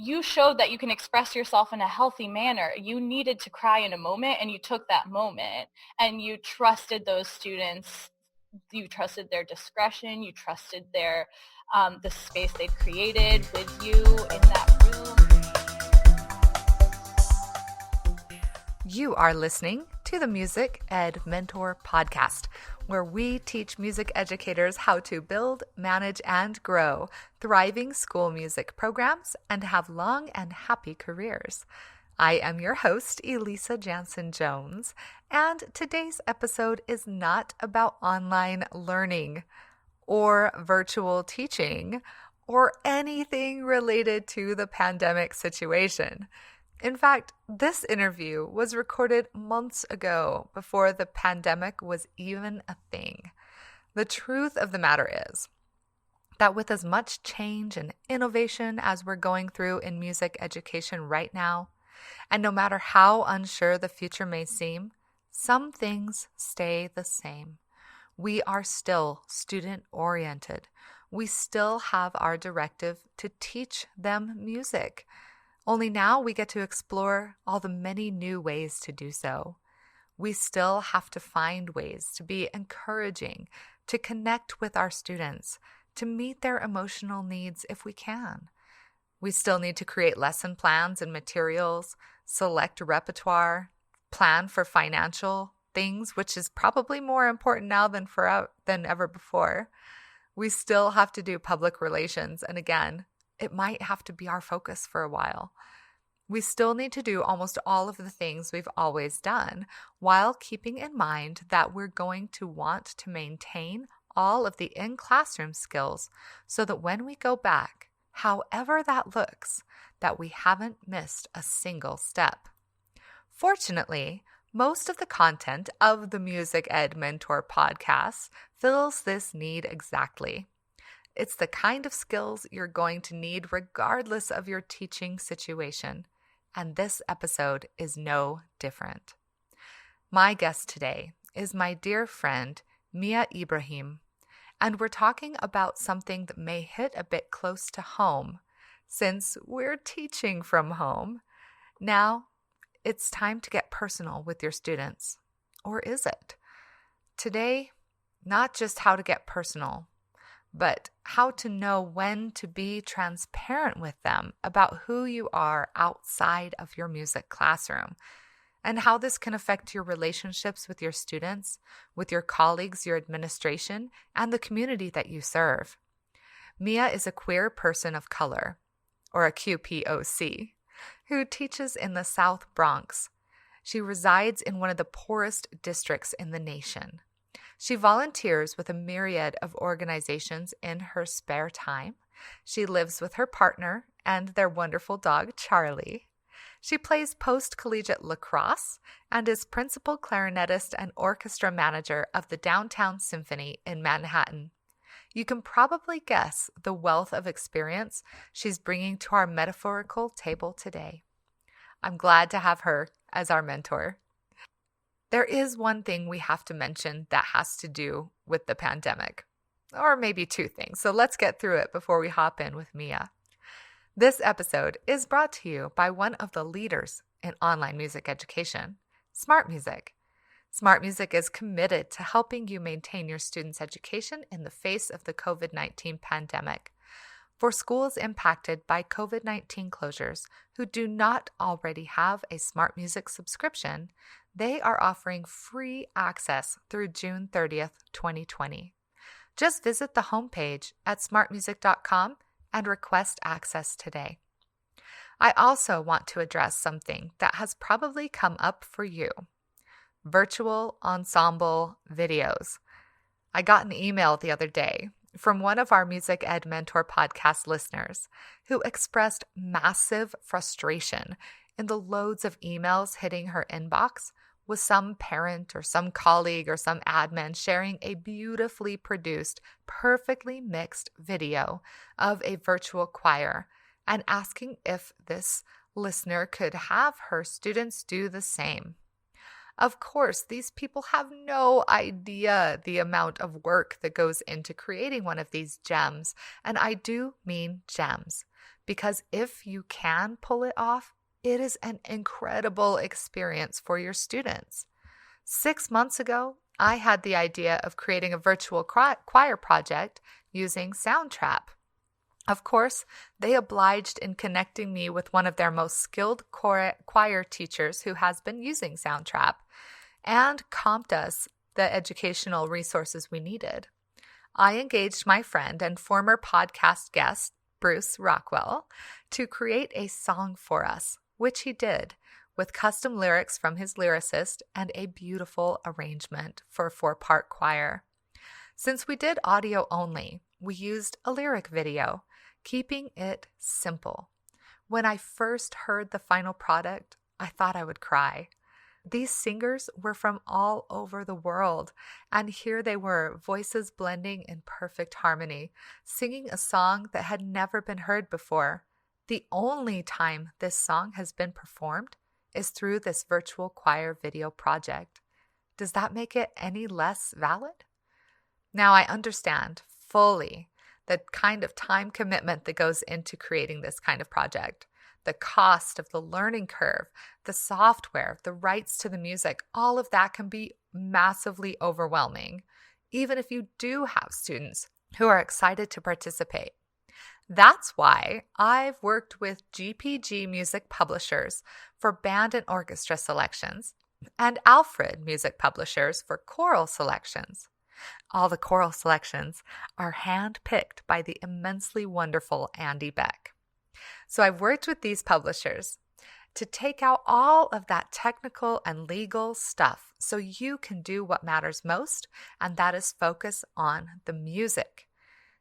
you showed that you can express yourself in a healthy manner. You needed to cry in a moment, and you took that moment, and you trusted those students. You trusted their discretion. You trusted their the space they'd created with you in that room. You are listening to the Music Ed Mentor Podcast, where we teach music educators how to build, manage, and grow thriving school music programs and have long and happy careers. I am your host, Elisa Jansen-Jones, and today's episode is not about online learning or virtual teaching or anything related to the pandemic situation. In fact, this interview was recorded months ago before the pandemic was even a thing. The truth of the matter is that with as much change and innovation as we're going through in music education right now, and no matter how unsure the future may seem, some things stay the same. We are still student-oriented. We still have our directive to teach them music. Only now we get to explore all the many new ways to do so. We still have to find ways to be encouraging, to connect with our students, to meet their emotional needs if we can. We still need to create lesson plans and materials, select repertoire, plan for financial things, which is probably more important now than ever before. We still have to do public relations, and again, it might have to be our focus for a while. We still need to do almost all of the things we've always done while keeping in mind that we're going to want to maintain all of the in-classroom skills so that when we go back, however that looks, that we haven't missed a single step. Fortunately, most of the content of the Music Ed Mentor podcast fills this need exactly. It's the kind of skills you're going to need regardless of your teaching situation, and this episode is no different. My guest today is my dear friend, Mia Ibrahim, and we're talking about something that may hit a bit close to home since we're teaching from home. Now, it's time to get personal with your students. Or is it? Today, not just how to get personal, but how to know when to be transparent with them about who you are outside of your music classroom, and how this can affect your relationships with your students, with your colleagues, your administration, and the community that you serve. Mia is a queer person of color, or a QPOC, who teaches in the South Bronx. She resides in one of the poorest districts in the nation. She volunteers with a myriad of organizations in her spare time. She lives with her partner and their wonderful dog, Charlie. She plays post-collegiate lacrosse and is principal clarinetist and orchestra manager of the Downtown Symphony in Manhattan. You can probably guess the wealth of experience she's bringing to our metaphorical table today. I'm glad to have her as our mentor. There is one thing we have to mention that has to do with the pandemic, or maybe two things. So let's get through it before we hop in with Mia. This episode is brought to you by one of the leaders in online music education, Smart Music. Smart Music is committed to helping you maintain your students' education in the face of the COVID-19 pandemic. For schools impacted by COVID-19 closures who do not already have a Smart Music subscription, they are offering free access through June 30th, 2020. Just visit the homepage at smartmusic.com and request access today. I also want to address something that has probably come up for you: virtual ensemble videos. I got an email the other day from one of our Music Ed Mentor podcast listeners who expressed massive frustration in the loads of emails hitting her inbox with some parent or some colleague or some admin sharing a beautifully produced, perfectly mixed video of a virtual choir and asking if this listener could have her students do the same. Of course, these people have no idea the amount of work that goes into creating one of these gems. And I do mean gems, because if you can pull it off, it is an incredible experience for your students. 6 months ago, I had the idea of creating a virtual choir project using Soundtrap. Of course, they obliged in connecting me with one of their most skilled choir teachers who has been using Soundtrap and comped us the educational resources we needed. I engaged my friend and former podcast guest, Bruce Rockwell, to create a song for us, which he did, with custom lyrics from his lyricist and a beautiful arrangement for a 4-part choir. Since we did audio only, we used a lyric video, keeping it simple. When I first heard the final product, I thought I would cry. These singers were from all over the world, and here they were, voices blending in perfect harmony, singing a song that had never been heard before. The only time this song has been performed is through this virtual choir video project. Does that make it any less valid? Now, I understand fully the kind of time commitment that goes into creating this kind of project. The cost of the learning curve, the software, the rights to the music, all of that can be massively overwhelming, even if you do have students who are excited to participate. That's why I've worked with GPG Music Publishers for band and orchestra selections and Alfred Music Publishers for choral selections. All the choral selections are hand-picked by the immensely wonderful Andy Beck. So I've worked with these publishers to take out all of that technical and legal stuff so you can do what matters most, and that is focus on the music.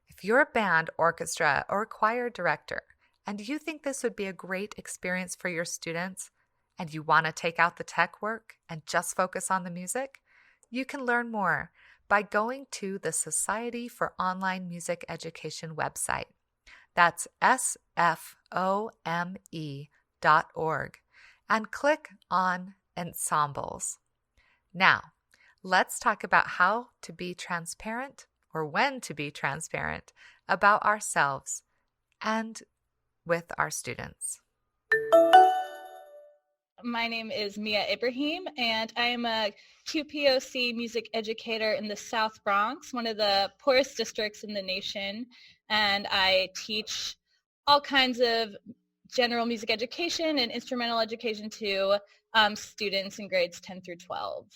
If you're a band, orchestra, or choir director, and you think this would be a great experience for your students, and you want to take out the tech work and just focus on the music, you can learn more by going to the Society for Online Music Education website. That's sfome.org, and click on Ensembles. Now, let's talk about how to be transparent, or when to be transparent, about ourselves and with our students. My name is Mia Ibrahim, and I am a QPOC music educator in the South Bronx, one of the poorest districts in the nation, and I teach all kinds of general music education and instrumental education to students in grades 10 through 12.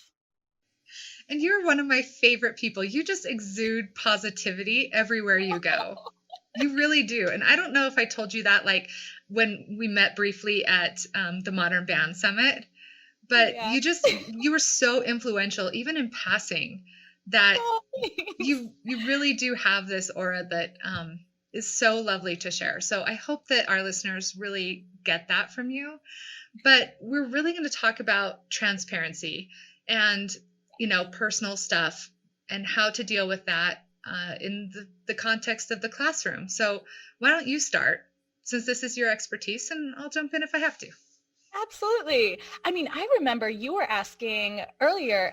And you're one of my favorite people. You just exude positivity everywhere you go. You really do. And I don't know if I told you that, like when we met briefly at the Modern Band Summit, but Yeah. you were so influential, even in passing, that you really do have this aura that is so lovely to share. So I hope that our listeners really get that from you. But we're really going to talk about transparency and, personal stuff and how to deal with that in the context of the classroom. So why don't you start, since this is your expertise, and I'll jump in if I have to. Absolutely. I mean, I remember you were asking earlier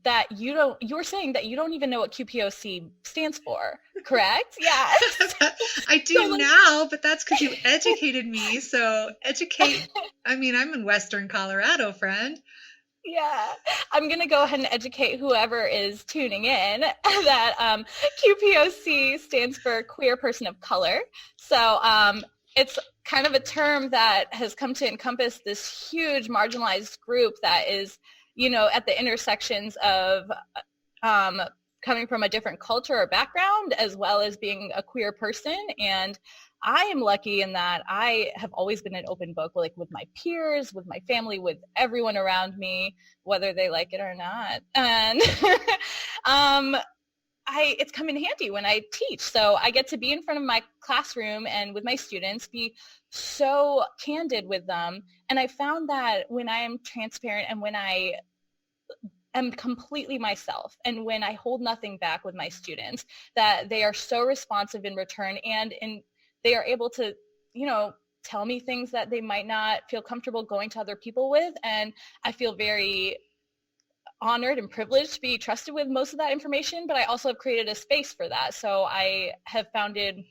that you were saying that you don't even know what QPOC stands for, correct? Yeah. I do now, but that's because you educated me. So I'm in Western Colorado, friend. Yeah, I'm going to go ahead and educate whoever is tuning in that QPOC stands for Queer Person of Color. So it's kind of a term that has come to encompass this huge marginalized group that is, at the intersections of coming from a different culture or background, as well as being a queer person. And I am lucky in that I have always been an open book, like with my peers, with my family, with everyone around me, whether they like it or not. And it's come in handy when I teach. So I get to be in front of my classroom and with my students, be so candid with them. And I found that when I am transparent and when I am completely myself and when I hold nothing back with my students, that they are so responsive in return, and they are able to, tell me things that they might not feel comfortable going to other people with. And I feel very honored and privileged to be trusted with most of that information, but I also have created a space for that. So I started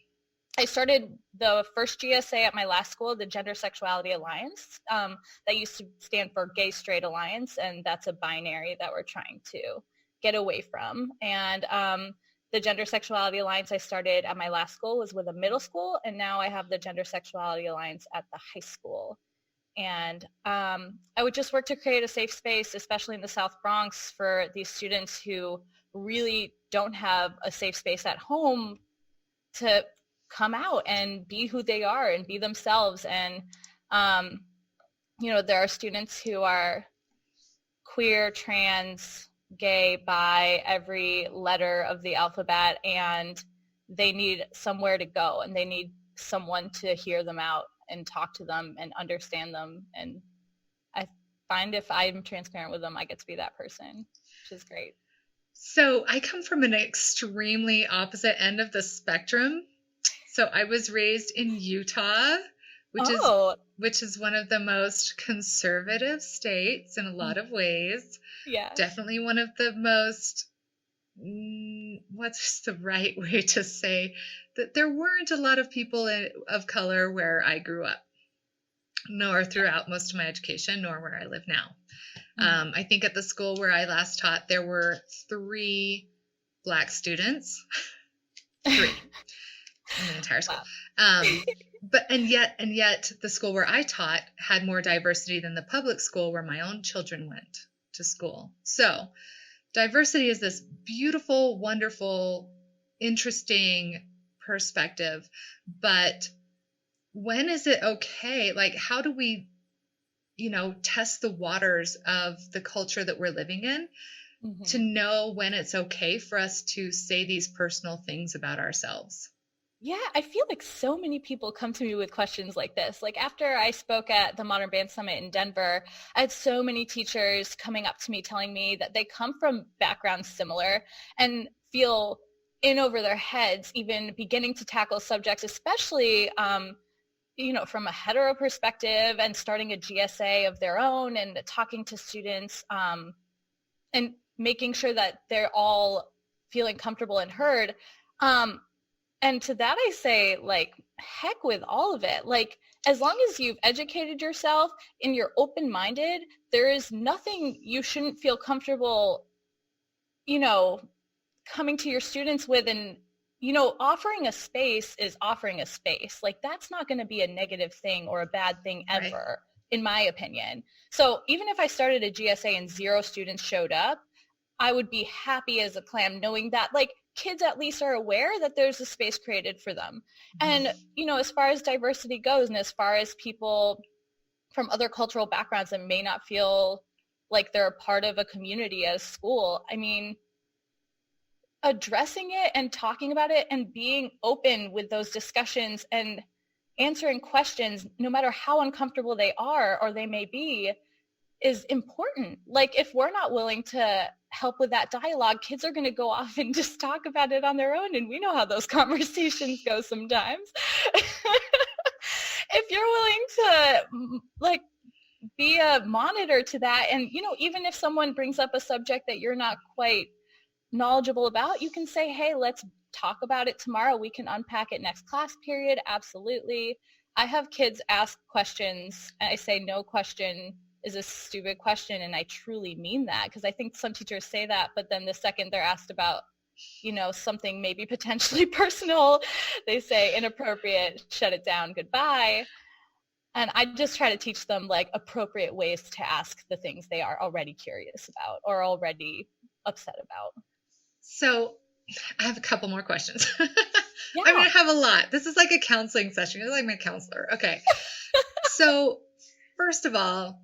the first GSA at my last school, the Gender Sexuality Alliance. That used to stand for Gay Straight Alliance, and that's a binary that we're trying to get away from. And the Gender Sexuality Alliance I started at my last school was with a middle school, and now I have the Gender Sexuality Alliance at the high school. And I would just work to create a safe space, especially in the South Bronx, for these students who really don't have a safe space at home to come out and be who they are and be themselves. And there are students who are queer, trans, gay, bi, every letter of the alphabet, and they need somewhere to go, and they need someone to hear them out and talk to them and understand them. And I find if I'm transparent with them, I get to be that person, which is great. So I come from an extremely opposite end of the spectrum. So I was raised in Utah, which is one of the most conservative states in a lot of ways. Yeah. Definitely one of the most, what's the right way to say, that there weren't a lot of people of color where I grew up, nor throughout most of my education, nor where I live now. I think at the school where I last taught, there were 3 Black students. 3 in the entire school. Wow. And yet the school where I taught had more diversity than the public school where my own children went to school. So diversity is this beautiful, wonderful, interesting perspective. But when is it okay? Like, how do we, test the waters of the culture that we're living in to know when it's okay for us to say these personal things about ourselves? Yeah, I feel like so many people come to me with questions like this. Like after I spoke at the Modern Band Summit in Denver, I had so many teachers coming up to me telling me that they come from backgrounds similar and feel in over their heads, even beginning to tackle subjects, especially, from a hetero perspective, and starting a GSA of their own and talking to students and making sure that they're all feeling comfortable and heard. And to that, I say, like, heck with all of it. Like, as long as you've educated yourself and you're open-minded, there is nothing you shouldn't feel comfortable, coming to your students with. And, offering a space is offering a space. Like, that's not going to be a negative thing or a bad thing ever, right, in my opinion. So even if I started a GSA and 0 students showed up, I would be happy as a clam knowing that, like, kids at least are aware that there's a space created for them. And, as far as diversity goes, and as far as people from other cultural backgrounds that may not feel like they're a part of a community as school, I mean, addressing it and talking about it and being open with those discussions and answering questions, no matter how uncomfortable they are or they may be, is important. Like, if we're not willing to help with that dialogue, kids are going to go off and just talk about it on their own. And we know how those conversations go sometimes. If you're willing to, be a monitor to that, and, even if someone brings up a subject that you're not quite knowledgeable about, you can say, hey, let's talk about it tomorrow. We can unpack it next class period. Absolutely. I have kids ask questions, and I say no question is a stupid question, and I truly mean that, because I think some teachers say that, but then the second they're asked about, something maybe potentially personal, they say inappropriate, shut it down, goodbye. And I just try to teach them, like, appropriate ways to ask the things they are already curious about or already upset about. So I have a couple more questions. Yeah. I'm going to have a lot. This is like a counseling session. You're like my counselor. Okay. So first of all,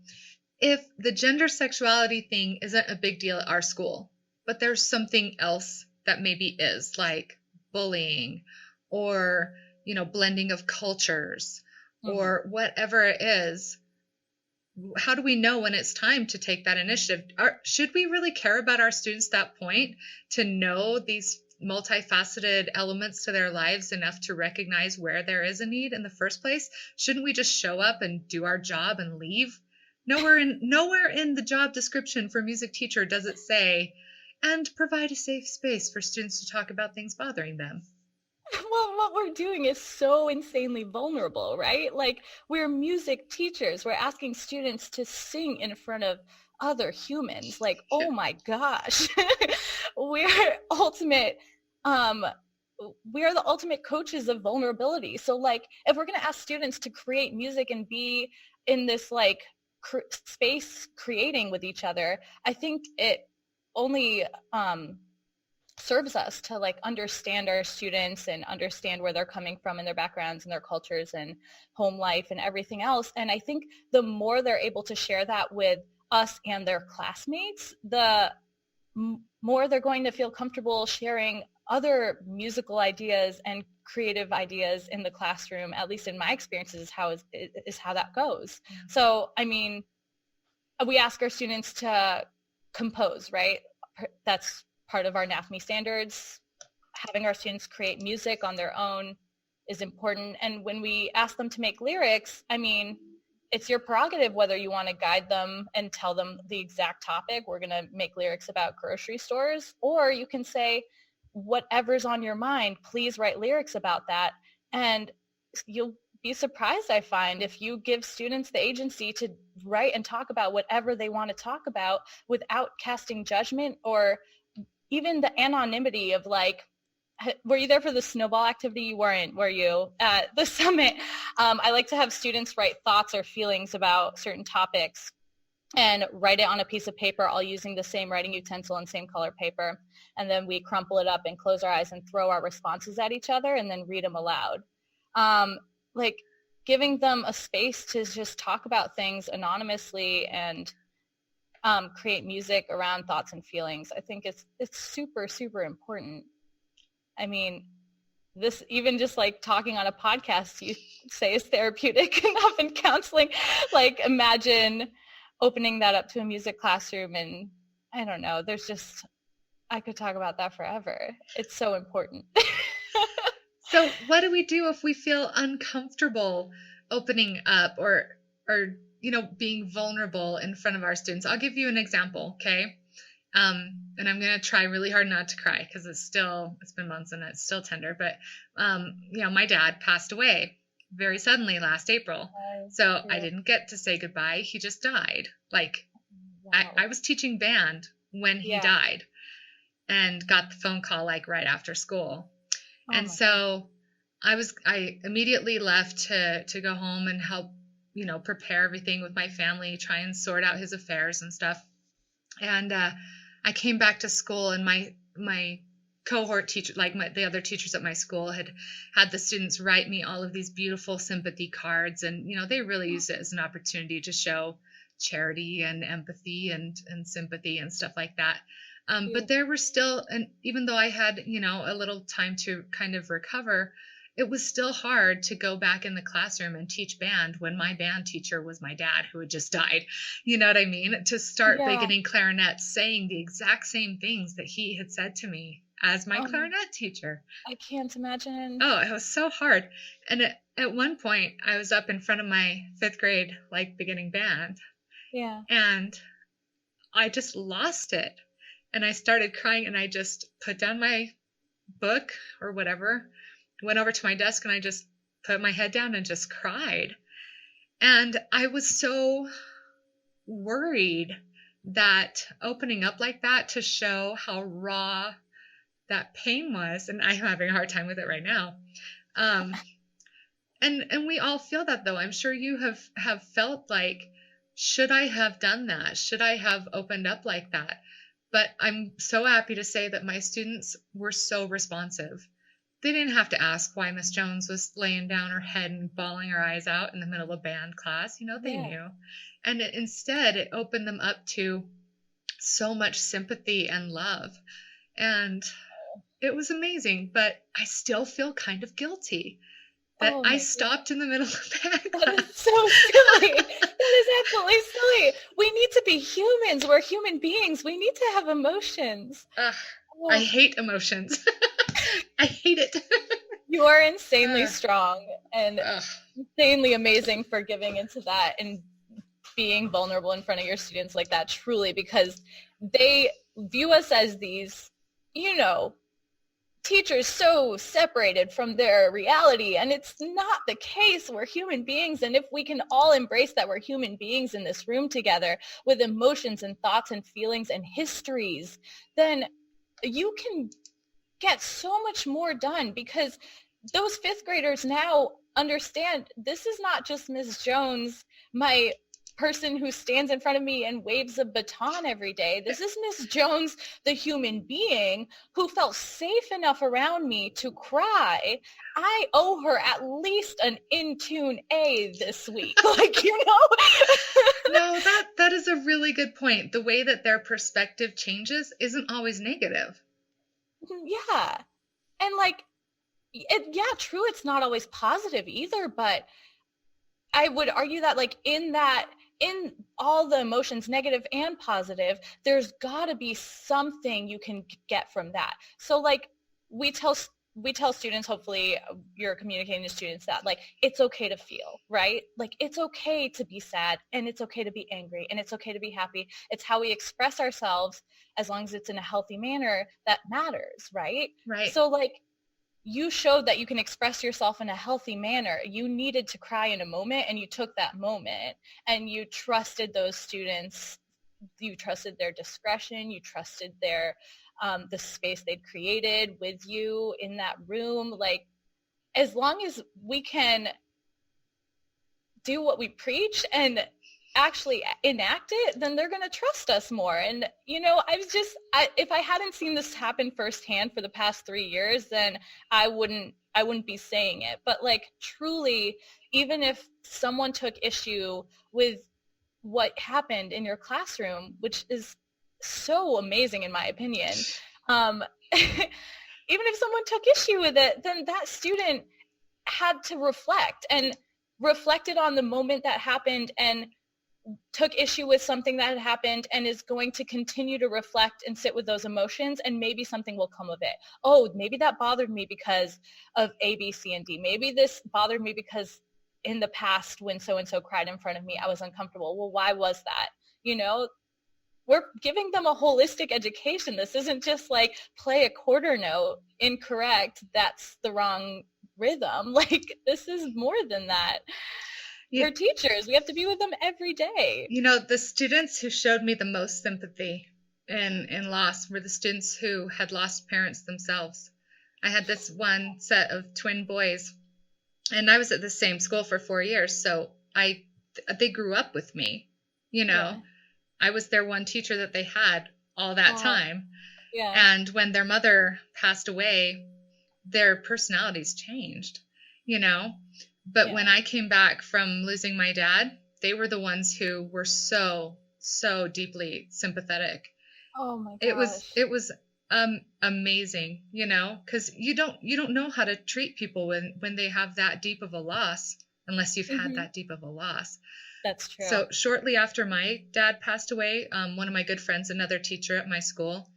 if the gender sexuality thing isn't a big deal at our school, but there's something else that maybe is, like bullying or, blending of cultures or whatever it is, how do we know when it's time to take that initiative? Should we really care about our students at that point to know these multifaceted elements to their lives enough to recognize where there is a need in the first place? Shouldn't we just show up and do our job and leave? Nowhere in the job description for music teacher does it say, and provide a safe space for students to talk about things bothering them. Well, what we're doing is so insanely vulnerable, right? Like, we're music teachers. We're asking students to sing in front of other humans. Like, oh my gosh. we're ultimate um we are the ultimate coaches of vulnerability. So like, if we're going to ask students to create music and be in this like space creating with each other, I think it only serves us to like understand our students and understand where they're coming from and their backgrounds and their cultures and home life and everything else. And I think the more they're able to share that with us and their classmates, the more they're going to feel comfortable sharing other musical ideas and creative ideas in the classroom. At least in my experiences, is how that goes. Yeah. So, I mean, we ask our students to compose, right? That's part of our NAFME standards. Having our students create music on their own is important. And when we ask them to make lyrics, I mean, it's your prerogative whether you want to guide them and tell them the exact topic. We're going to make lyrics about grocery stores, or you can say, whatever's on your mind, please write lyrics about that. And you'll be surprised, I find, if you give students the agency to write and talk about whatever they want to talk about without casting judgment, or even the anonymity of like, were you there for the snowball activity? You weren't, were you? At the summit, I like to have students write thoughts or feelings about certain topics and write it on a piece of paper, all using the same writing utensil and same color paper. And then we crumple it up and close our eyes and throw our responses at each other and then read them aloud. Like giving them a space to just talk about things anonymously and create music around thoughts and feelings. I think it's super, super important. I mean, this, even just like talking on a podcast, you say is therapeutic enough in counseling. Like, imagine opening that up to a music classroom, and I don't know, I could talk about that forever. It's so important. So what do we do if we feel uncomfortable opening up or being vulnerable in front of our students? I'll give you an example, okay? And I'm going to try really hard not to cry because it's been months and it's still tender. But, my dad passed away very suddenly last April. So I didn't get to say goodbye. He just died. Like, wow. I was teaching band when he died and got the phone call like right after school. And so I immediately left to go home and help, prepare everything with my family, try and sort out his affairs and stuff. And I came back to school, and my cohort teacher, like the other teachers at my school, had the students write me all of these beautiful sympathy cards. And, they really used it as an opportunity to show charity and empathy and sympathy and stuff like that. But there were still, and even though I had, a little time to kind of recover, it was still hard to go back in the classroom and teach band when my band teacher was my dad, who had just died. You know what I mean? To start beginning clarinet, saying the exact same things that he had said to me as my clarinet teacher. I can't imagine. Oh, it was so hard. And at one point, I was up in front of my 5th grade, like, beginning band. Yeah. And I just lost it. And I started crying, and I just put down my book or whatever, went over to my desk, and I just put my head down and just cried. And I was so worried that opening up like that to show how raw that pain was, and I'm having a hard time with it right now. And we all feel that, though. I'm sure you have felt like, should I have done that? Should I have opened up like that? But I'm so happy to say that my students were so responsive. They didn't have to ask why Miss Jones was laying down her head and bawling her eyes out in the middle of band class. They knew. And instead, it opened them up to so much sympathy and love. And it was amazing, but I still feel kind of guilty that I stopped in the middle of band class. That is so silly. That is absolutely silly. We need to be humans. We're human beings. We need to have emotions. I Oh, hate emotions. I hate it. you are insanely uh, strong and ugh. insanely amazing for giving into that and being vulnerable in front of your students like that, truly, because they view us as these, you know, teachers so separated from their reality, and it's not the case. We're human beings, and if we can all embrace that we're human beings in this room together with emotions and thoughts and feelings and histories, then you can get so much more done, because those fifth graders now understand this is not just Ms. Jones, my person who stands in front of me and waves a baton every day. This is Miss Jones, the human being who felt safe enough around me to cry. I owe her at least an in tune A this week. Like, you know? No, that is a really good point. The way that their perspective changes isn't always negative. Yeah. And like, yeah, true, it's not always positive either, but I would argue that like in all the emotions, negative and positive, there's got to be something you can get from that. So like we tell we tell students, hopefully you're communicating to students that like it's okay to feel, right? Like it's okay to be sad, and it's okay to be angry, and it's okay to be happy. It's how we express ourselves, as long as it's in a healthy manner, that matters, right? Right. So like you showed that you can express yourself in a healthy manner. You needed to cry in a moment, and you took that moment, and you trusted those students. You trusted their discretion. You trusted their the space they'd created with you in that room. Like, as long as we can do what we preach and actually enact it, then they're going to trust us more. And you know, if I hadn't seen this happen firsthand for the past 3 years, then I wouldn't be saying it. But like, truly, even if someone took issue with what happened in your classroom, which is so amazing in my opinion, even if someone took issue with it, then that student had to reflect and reflected on the moment that happened, and took issue with something that had happened, and is going to continue to reflect and sit with those emotions, and maybe something will come of it. Oh, maybe that bothered me because of A, B, C, and D. Maybe this bothered me because in the past when so and so cried in front of me, I was uncomfortable. Well, why was that? You know, we're giving them a holistic education. This isn't just like play a quarter note incorrect, that's the wrong rhythm. Like, this is more than that. You, We're teachers. We have to be with them every day. the students who showed me the most sympathy in loss were the students who had lost parents themselves. I had this one set of twin boys, and I was at the same school for 4 years, so they grew up with me. You know, Yeah. I was their one teacher that they had all that Oh, time. yeah. And when their mother passed away, their personalities changed, you know? But when Yeah. I came back from losing my dad, they were the ones who were so, so deeply sympathetic. Oh my It was, gosh. it was, amazing, because you don't know how to treat people when they have that deep of a loss, unless you've had Hmm. that deep of a loss. That's true. So shortly after my dad passed away, one of my good friends, another teacher at my school,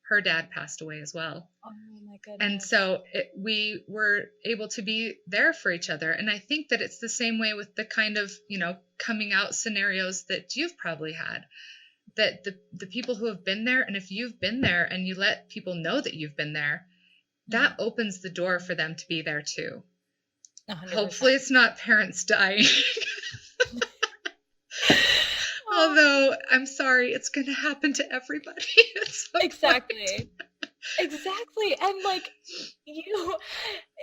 her dad passed away as well. Oh my And goodness. so we were able to be there for each other. And I think that it's the same way with the kind of, coming out scenarios that you've probably had, that the people who have been there, and if you've been there and you let people know that you've been there, that opens the door for them to be there too. 100%. Hopefully it's not parents dying. Although I'm sorry, it's going to happen to everybody at some point. Exactly. Exactly. And like, you,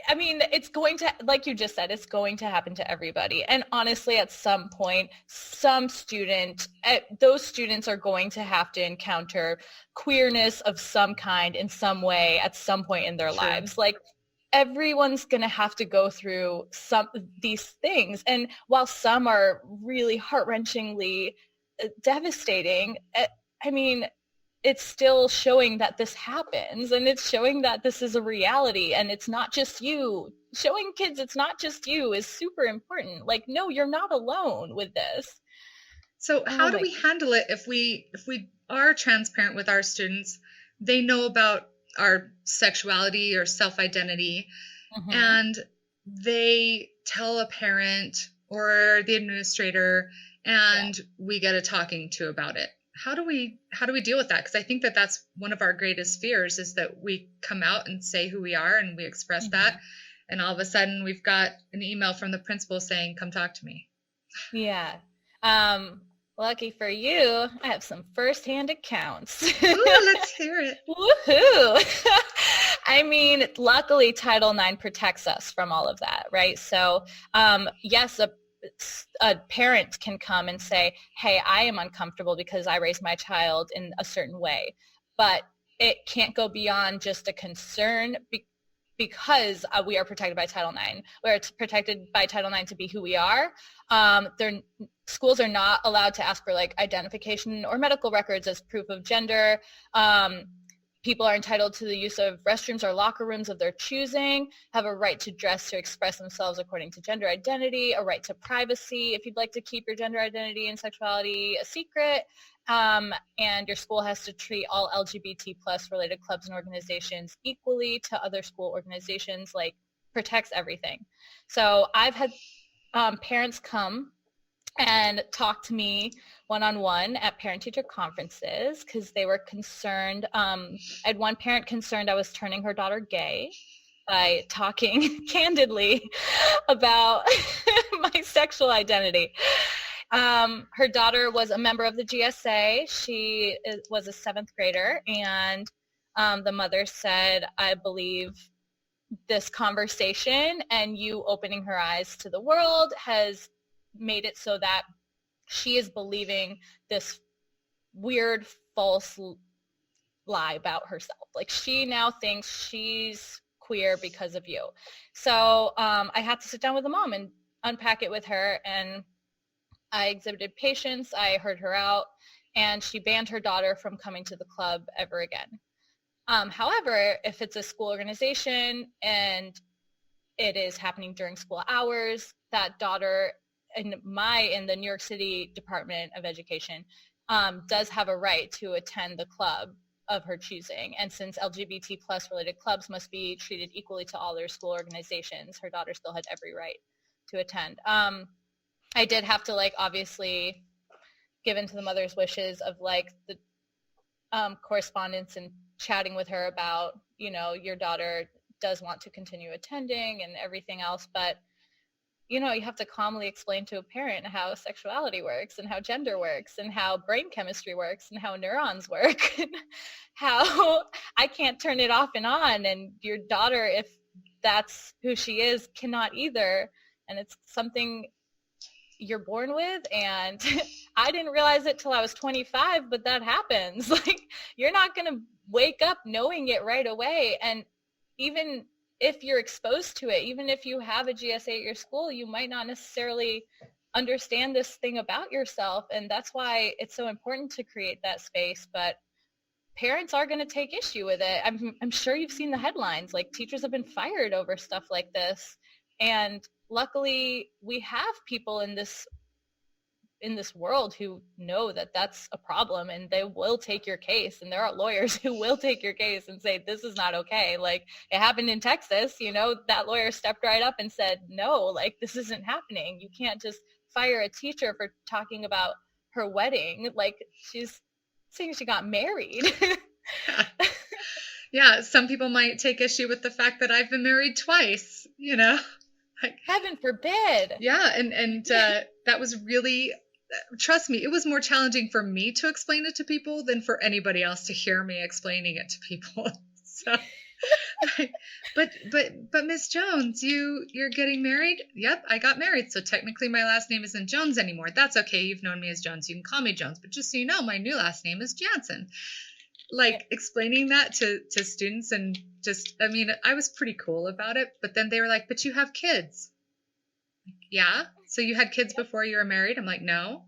I mean, it's going to, like you just said, it's going to happen to everybody. And honestly, at some point, those students are going to have to encounter queerness of some kind in some way at some point in their True. lives. Like, everyone's going to have to go through these things. And while some are really heart-wrenchingly devastating, I mean, it's still showing that this happens, and it's showing that this is a reality, and it's not just you. Showing kids it's not just you is super important. Like, no, you're not alone with this. So Oh how do my we handle it if we are transparent with our students? They know about our sexuality or self-identity, Mm-hmm. and they tell a parent or the administrator, Yeah. and we get a talking to about it. How do we deal with that? Because I think that that's one of our greatest fears, is that we come out and say who we are and we express that, Mm-hmm. and all of a sudden we've got an email from the principal saying, come talk to me. Yeah. Um, Lucky for you, I have some firsthand accounts. Ooh, let's hear it. Woohoo! I mean, luckily Title IX protects us from all of that, right? So, yes, a parent can come and say, hey, I am uncomfortable because I raised my child in a certain way, but it can't go beyond just a concern because we are protected by Title IX. We're protected by Title IX to be who we are. Schools are not allowed to ask for like identification or medical records as proof of gender. People are entitled to the use of restrooms or locker rooms of their choosing, have a right to dress to express themselves according to gender identity, a right to privacy if you'd like to keep your gender identity and sexuality a secret. And your school has to treat all LGBT plus related clubs and organizations equally to other school organizations, like protects everything. So I've had parents come and talk to me one-on-one at parent-teacher conferences because they were concerned. I had one parent concerned I was turning her daughter gay by talking candidly about my sexual identity. Her daughter was a member of the GSA. She was a seventh grader, and the mother said, I believe this conversation and you opening her eyes to the world has made it so that she is believing this weird false lie about herself. Like she now thinks she's queer because of you. So I had to sit down with the mom and unpack it with her, and I exhibited patience. I heard her out, and she banned her daughter from coming to the club ever again. However, if it's a school organization and it is happening during school hours, that daughter in the New York City Department of Education does have a right to attend the club of her choosing. And since LGBT plus related clubs must be treated equally to all their school organizations, her daughter still had every right to attend. I did have to obviously give in to the mother's wishes of the correspondence and chatting with her about, your daughter does want to continue attending and everything else. But, you have to calmly explain to a parent how sexuality works and how gender works and how brain chemistry works and how neurons work and how I can't turn it off and on. And your daughter, if that's who she is, cannot either. And it's something you're born with. And I didn't realize it till I was 25, but that happens. You're not going to wake up knowing it right away. And even if you're exposed to it, even if you have a GSA at your school, you might not necessarily understand this thing about yourself. And that's why it's so important to create that space. But parents are going to take issue with it. I'm sure you've seen the headlines, teachers have been fired over stuff like this. And luckily we have people in this world who know that that's a problem, and they will take your case. And there are lawyers who will take your case and say, this is not okay. It happened in Texas, that lawyer stepped right up and said, no, this isn't happening. You can't just fire a teacher for talking about her wedding. She's saying she got married. Yeah, some people might take issue with the fact that I've been married twice, Heaven forbid. Yeah, and that was really, trust me, it was more challenging for me to explain it to people than for anybody else to hear me explaining it to people. So, but Miss Jones, you're getting married? Yep, I got married. So technically my last name isn't Jones anymore. That's okay. You've known me as Jones. You can call me Jones. But just so you know, my new last name is Jansen. Explaining that to students, and I was pretty cool about it. But then they were like, but you have kids. Yeah. So you had kids before you were married? I'm like, no.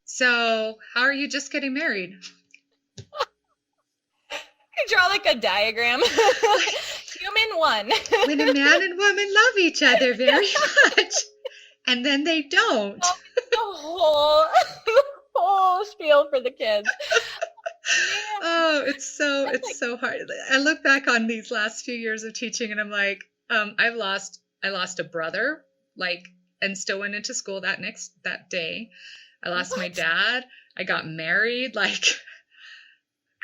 So how are you just getting married? I draw a diagram. Human one. When a man and woman love each other very much, and then they don't. The whole spiel for the kids. Yeah. Oh, That's it's like, so hard. I look back on these last few years of teaching and I'm like, I lost a brother, like, and still went into school that day. I lost my what? dad. I got married. Like,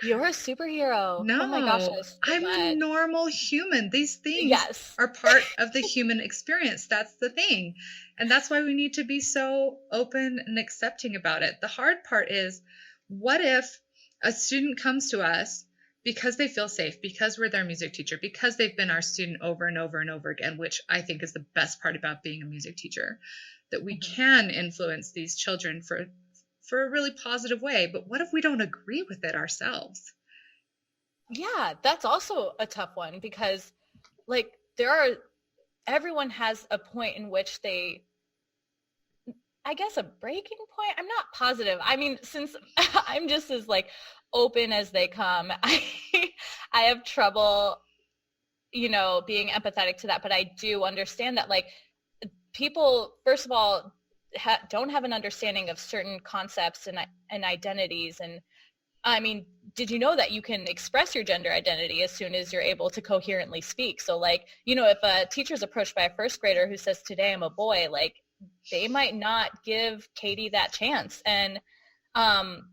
You're a superhero. Oh my gosh, no, I was so I'm a glad. normal human. These things Yes. are part of the human experience. That's the thing. And that's why we need to be so open and accepting about it. The hard part is, what if a student comes to us because they feel safe, because we're their music teacher, because they've been our student over and over and over again, which I think is the best part about being a music teacher, that we Mhm. can influence these children for a really positive way. But what if we don't agree with it ourselves? Yeah, that's also a tough one because like there are everyone has a point in which they, I guess, a breaking point. I'm not positive. I mean, since I'm just as like open as they come, I have trouble, being empathetic to that, but I do understand that like people, first of all, don't have an understanding of certain concepts and identities. And I mean, did you know that you can express your gender identity as soon as you're able to coherently speak? So like, if a teacher's approached by a first grader who says, today I'm a boy, like they might not give Katie that chance. And um,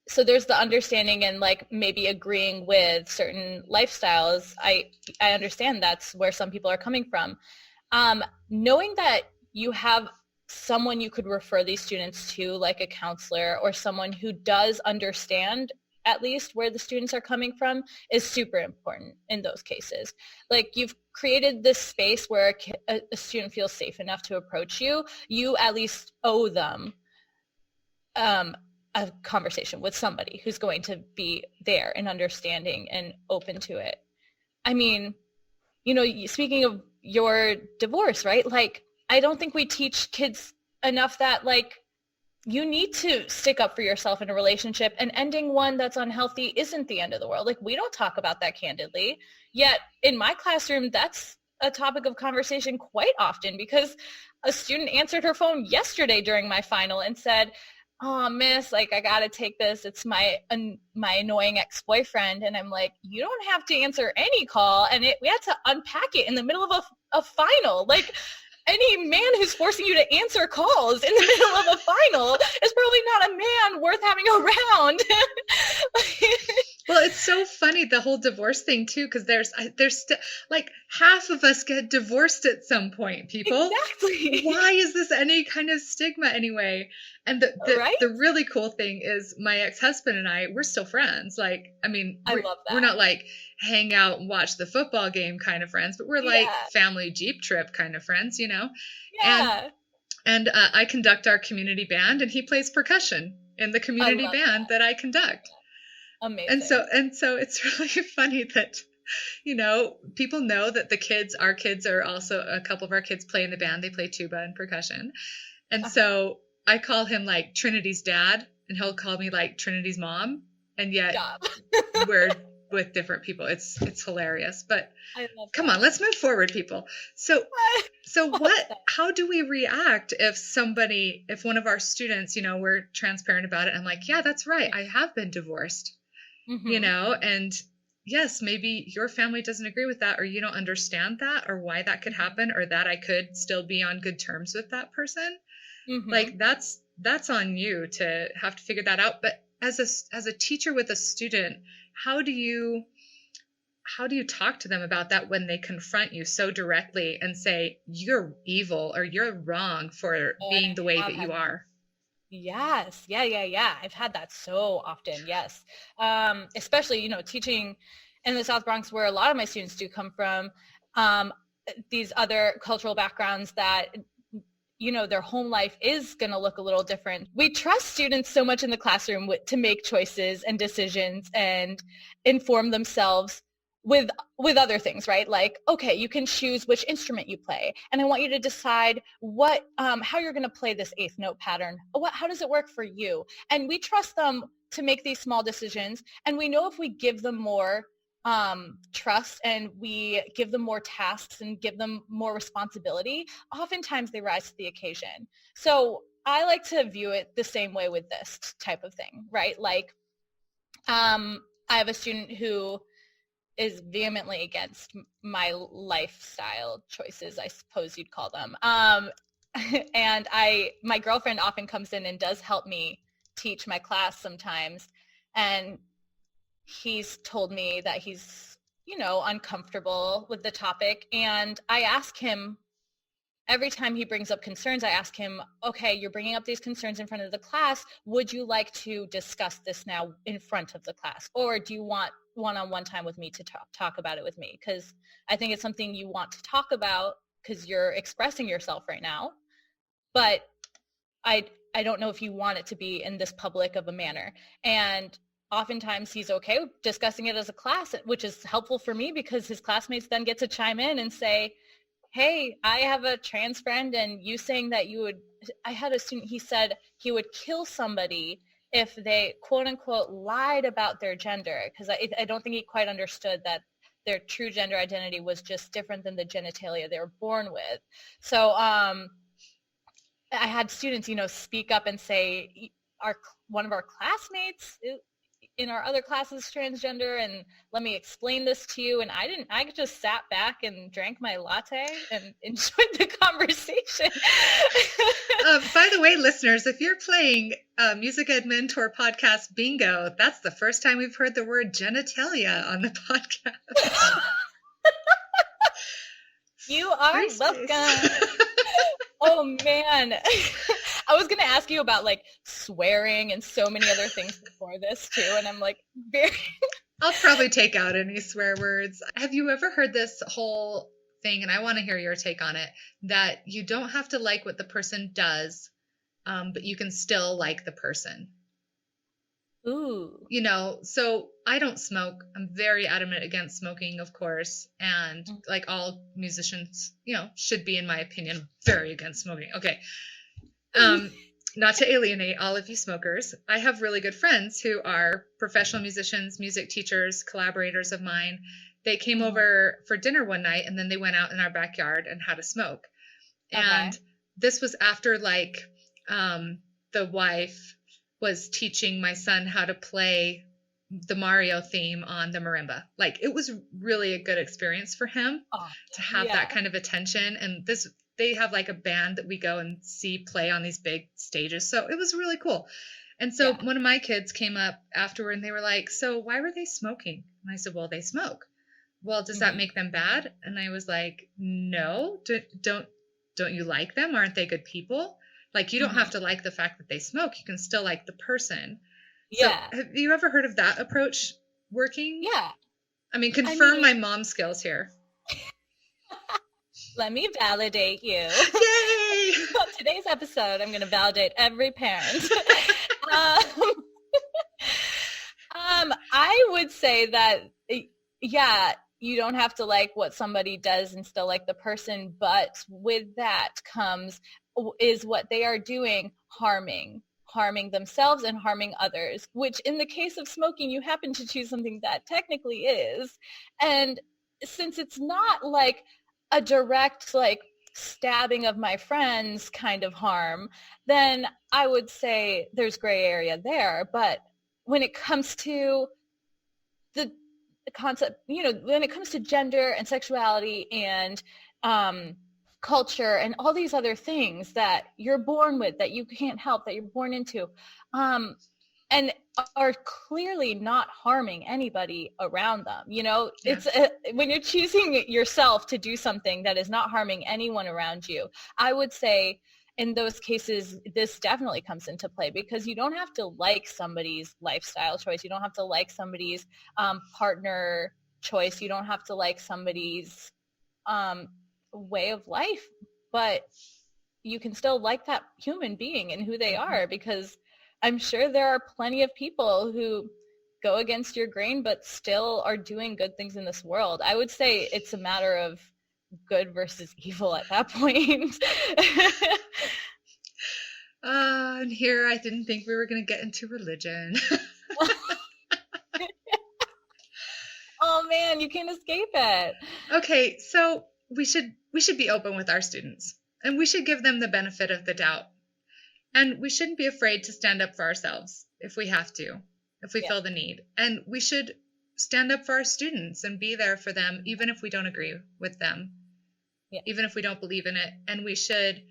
so there's the understanding and like maybe agreeing with certain lifestyles. I understand that's where some people are coming from. Knowing that you have someone you could refer these students to, like a counselor or someone who does understand at least where the students are coming from, is super important in those cases. Like you've created this space where a student feels safe enough to approach you. You at least owe them um, a conversation with somebody who's going to be there and understanding and open to it. I mean, speaking of your divorce, right? Like, I don't think we teach kids enough that, like, you need to stick up for yourself in a relationship, and ending one that's unhealthy isn't the end of the world. Like, we don't talk about that candidly. Yet, in my classroom, that's a topic of conversation quite often because a student answered her phone yesterday during my final and said, oh miss, like I gotta take this, it's my annoying ex-boyfriend. And I'm like, you don't have to answer any call. And we had to unpack it in the middle of a final. Like, any man who's forcing you to answer calls in the middle of a final is probably not a man worth having around. Well, it's so funny, the whole divorce thing too, because like half of us get divorced at some point, people. Exactly. Why is this any kind of stigma anyway? And Right? the really cool thing is my ex-husband and we're still friends. Like, I mean, I love we're that. not like hang out and watch the football game kind of friends, but we're like Yeah. family Jeep trip kind of friends, you know? And Yeah. I conduct our community band and he plays percussion in the I community love band that I conduct. that. Amazing. And so it's really funny that, people know that our kids are also, a couple of our kids play in the band. They play tuba and percussion. And Uh-huh. so I call him like Trinity's dad and he'll call me like Trinity's mom. And yet Stop. we're with different people. It's hilarious. But I love come on, that. let's move forward, people. So I love that. how do we react if one of our students, we're transparent about it. I'm like, yeah, that's right. I have been divorced, Mm-hmm. and yes, maybe your family doesn't agree with that, or you don't understand that, or why that could happen, or that I could still be on good terms with that person. Mm-hmm. Like that's on you to have to figure that out. But as a teacher with a student, how do you how do you talk to them about that when they confront you so directly and say you're evil or you're wrong for Oh, being the way I that have you had. are? Yes. Yeah, yeah, yeah. I've had that so often. Yes. Especially, teaching in the South Bronx where a lot of my students do come from, um, these other cultural backgrounds that, their home life is going to look a little different. We trust students so much in the classroom to make choices and decisions and inform themselves with other things, right? Like, okay, you can choose which instrument you play, and I want you to decide what how you're going to play this eighth note pattern. How does it work for you? And we trust them to make these small decisions, and we know if we give them more trust and we give them more tasks and give them more responsibility, oftentimes they rise to the occasion. So I like to view it the same way with this type of thing, right? Like, I have a student who is vehemently against my lifestyle choices, I suppose you'd call them. And my girlfriend often comes in and does help me teach my class sometimes. And he's told me that he's, uncomfortable with the topic. And I ask him, every time he brings up concerns, I ask him, okay, you're bringing up these concerns in front of the class. Would you like to discuss this now in front of the class? Or do you want one-on-one time with me to talk about it with me? Because I think it's something you want to talk about because you're expressing yourself right now. But I don't know if you want it to be in this public of a manner. And oftentimes he's okay with discussing it as a class, which is helpful for me because his classmates then get to chime in and say, hey, I have a trans friend, and you saying that I had a student, he said he would kill somebody if they quote unquote lied about their gender, because I don't think he quite understood that their true gender identity was just different than the genitalia they were born with. So I had students, speak up and say, one of our classmates in our other classes transgender, and let me explain this to you. And I just sat back and drank my latte and enjoyed the conversation. By the way, listeners, if you're playing Music Ed Mentor podcast bingo, that's the first time we've heard the word genitalia on the podcast. You are welcome. Oh man. I was going to ask you about like swearing and so many other things before this too. And I'm like, I'll probably take out any swear words. Have you ever heard this whole thing? And I want to hear your take on it, that you don't have to like what the person does, but you can still like the person. Ooh. So I don't smoke. I'm very adamant against smoking, of course. And like all musicians, should be, in my opinion, very against smoking. Okay. Not to alienate all of you smokers. I have really good friends who are professional musicians, music teachers, collaborators of mine. They came over for dinner one night, and then they went out in our backyard and had a smoke. Okay. And this was after the wife was teaching my son how to play the Mario theme on the marimba. Like, it was really a good experience for him to have that kind of attention. And they have like a band that we go and see play on these big stages. So it was really cool. And so one of my kids came up afterward and they were like, so why were they smoking? And I said, well, they smoke. Well, does that make them bad? And I was like, no, don't you like them? Aren't they good people? Like, you don't have to like the fact that they smoke. You can still like the person. Yeah. So, have you ever heard of that approach working? Yeah. I mean, confirm my mom skills here. Let me validate you. Yay! On today's episode, I'm going to validate every parent. I would say that, you don't have to like what somebody does and still like the person, but with that is what they are doing harming themselves and harming others, which in the case of smoking, you happen to choose something that technically is. And since it's not like a direct like stabbing of my friends kind of harm, then I would say there's gray area there. But when it comes to the concept, when it comes to gender and sexuality and culture and all these other things that you're born with, that you can't help, that you're born into, and are clearly not harming anybody around them. It's when you're choosing yourself to do something that is not harming anyone around you, I would say in those cases, this definitely comes into play, because you don't have to like somebody's lifestyle choice. You don't have to like somebody's partner choice. You don't have to like somebody's way of life, but you can still like that human being and who they are, because I'm sure there are plenty of people who go against your grain but still are doing good things in this world. I would say it's a matter of good versus evil at that point. And here I didn't think we were going to get into religion. Oh man, you can't escape it. Okay, so we should be open with our students, and we should give them the benefit of the doubt. And we shouldn't be afraid to stand up for ourselves if we have to. if we Yeah. feel the need. And we should stand up for our students and be there for them, even if we don't agree with them, Yeah. even if we don't believe in it. And we should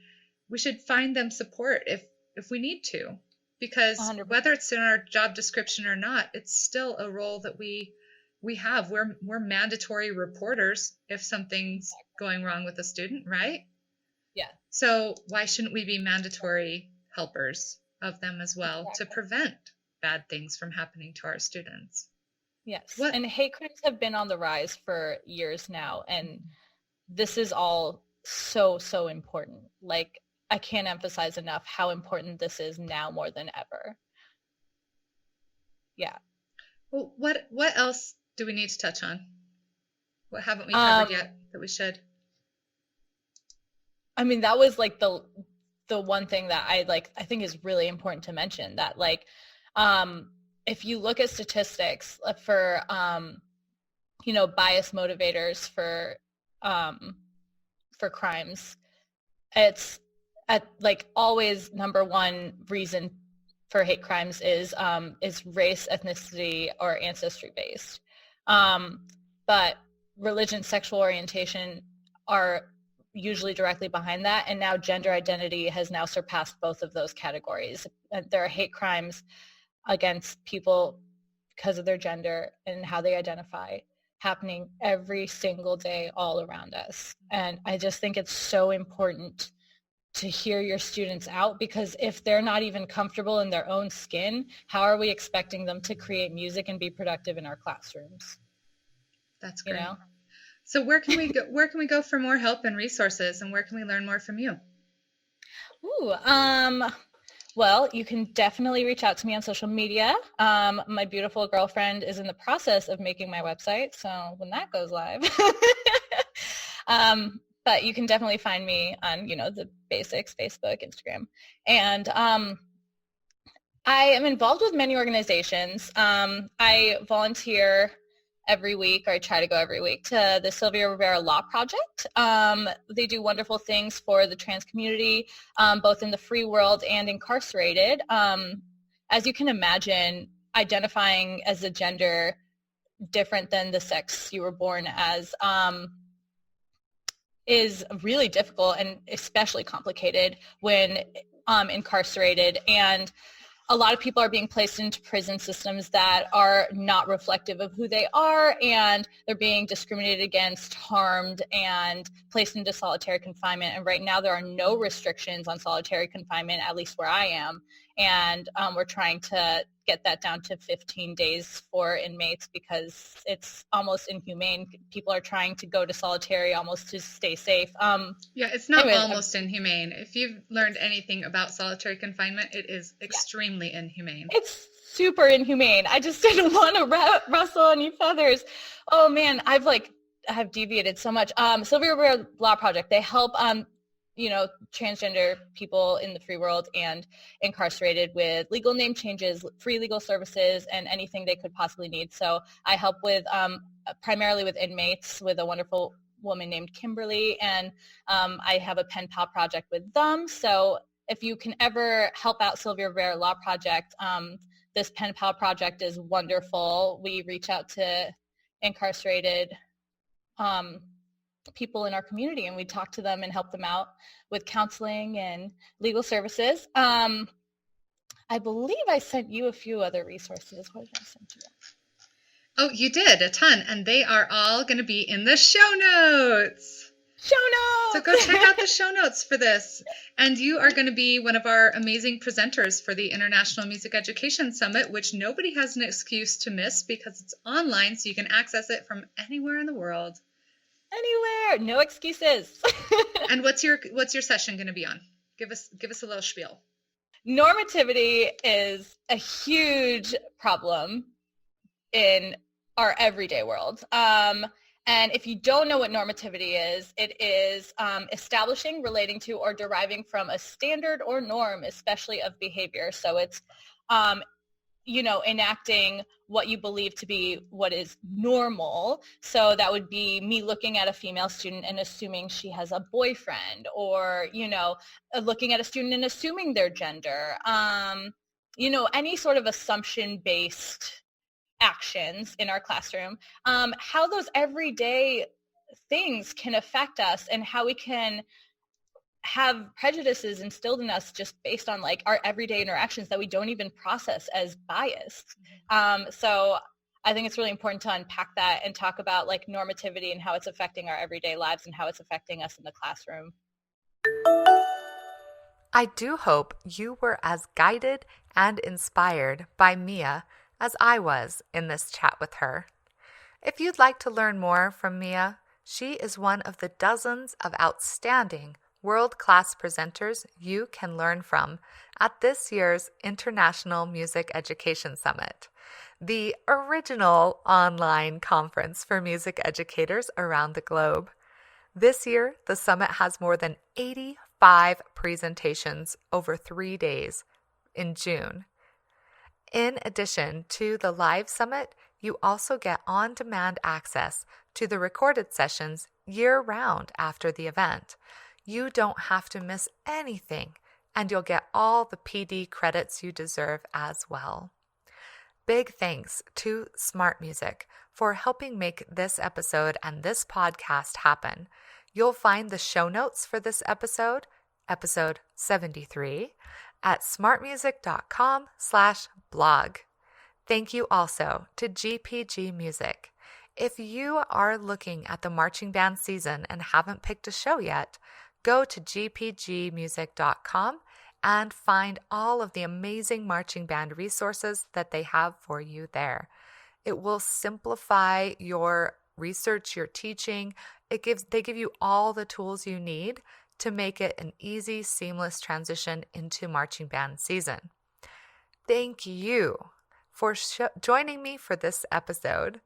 find them support if we need to, because 100%. whether it's in our job description or not, it's still a role that we have. We're mandatory reporters if something's going wrong with a student, right? Yeah. So why shouldn't we be mandatory helpers of them as well to Exactly. prevent bad things from happening to our students? Yes. What? And hate crimes have been on the rise for years now. And this is all so, so important. Like, I can't emphasize enough how important this is now more than ever. Yeah. Well, what else do we need to touch on? What haven't we covered yet that we should? I mean, that was like the one thing that I think is really important to mention, that like if you look at statistics for bias motivators for crimes, it's at like always number one reason for hate crimes is race, ethnicity, or ancestry based. But religion, sexual orientation are usually directly behind that. And now gender identity has now surpassed both of those categories. There are hate crimes against people because of their gender and how they identify happening every single day all around us. And I just think it's so important to hear your students out, because if they're not even comfortable in their own skin, how are we expecting them to create music and be productive in our classrooms? That's great. So where can we go? Where can we go for more help and resources, and where can we learn more from you? Well, you can definitely reach out to me on social media. My beautiful girlfriend is in the process of making my website, so when that goes live, but you can definitely find me on, the basics, Facebook, Instagram. And I am involved with many organizations. I volunteer every week, or I try to go every week, to the Sylvia Rivera Law Project. They do wonderful things for the trans community, both in the free world and incarcerated. As you can imagine, identifying as a gender different than the sex you were born as is really difficult, and especially complicated when incarcerated. And a lot of people are being placed into prison systems that are not reflective of who they are, and they're being discriminated against, harmed, and placed into solitary confinement. And right now there are no restrictions on solitary confinement, at least where I am. And we're trying to get that down to 15 days for inmates, because it's almost inhumane. People are trying to go to solitary almost to stay safe. Yeah, it's not almost inhumane. If you've learned anything about solitary confinement, it is extremely inhumane. It's super inhumane. I just didn't want to rustle any feathers. Oh man, I've deviated so much. Sylvia Rivera Law Project, they help transgender people in the free world and incarcerated with legal name changes, free legal services, and anything they could possibly need. So I help with primarily with inmates, with a wonderful woman named Kimberly, and I have a pen pal project with them. So if you can ever help out Sylvia Rivera Law Project, this pen pal project is wonderful. We reach out to incarcerated people in our community, and we talk to them and help them out with counseling and legal services. I believe I sent you a few other resources. What did I send you? Oh, you did a ton, and they are all going to be in the show notes. Show notes! So go check out the show notes for this. And you are going to be one of our amazing presenters for the International Music Education Summit, which nobody has an excuse to miss because it's online, so you can access it from anywhere in the world. Anywhere, no excuses. And what's your session going to be on? Give us a little spiel. Normativity is a huge problem in our everyday world. And if you don't know what normativity is, it is establishing, relating to, or deriving from a standard or norm, especially of behavior. So it's enacting what you believe to be what is normal. So that would be me looking at a female student and assuming she has a boyfriend, or, looking at a student and assuming their gender. any sort of assumption-based actions in our classroom, how those everyday things can affect us and how we can have prejudices instilled in us just based on like our everyday interactions that we don't even process as biased. So I think it's really important to unpack that and talk about like normativity and how it's affecting our everyday lives and how it's affecting us in the classroom. I do hope you were as guided and inspired by Mia as I was in this chat with her. If you'd like to learn more from Mia, she is one of the dozens of outstanding world-class presenters you can learn from at this year's International Music Education Summit, the original online conference for music educators around the globe. This year, the summit has more than 85 presentations over 3 days in June. In addition to the live summit, you also get on-demand access to the recorded sessions year-round after the event. You don't have to miss anything, and you'll get all the PD credits you deserve as well. Big thanks to Smart Music for helping make this episode and this podcast happen. You'll find the show notes for this episode 73, at smartmusic.com/blog. Thank you also to GPG Music. If you are looking at the marching band season and haven't picked a show yet, go to gpgmusic.com and find all of the amazing marching band resources that they have for you there. It will simplify your research, your teaching. They give you all the tools you need to make it an easy, seamless transition into marching band season. Thank you for joining me for this episode.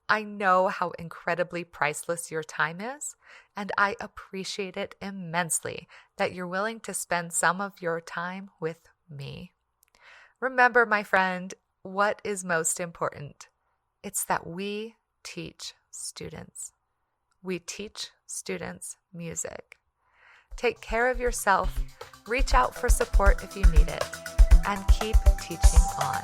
I know how incredibly priceless your time is, and I appreciate it immensely that you're willing to spend some of your time with me. Remember, my friend, what is most important? It's that we teach students. We teach students music. Take care of yourself, reach out for support if you need it, and keep teaching on.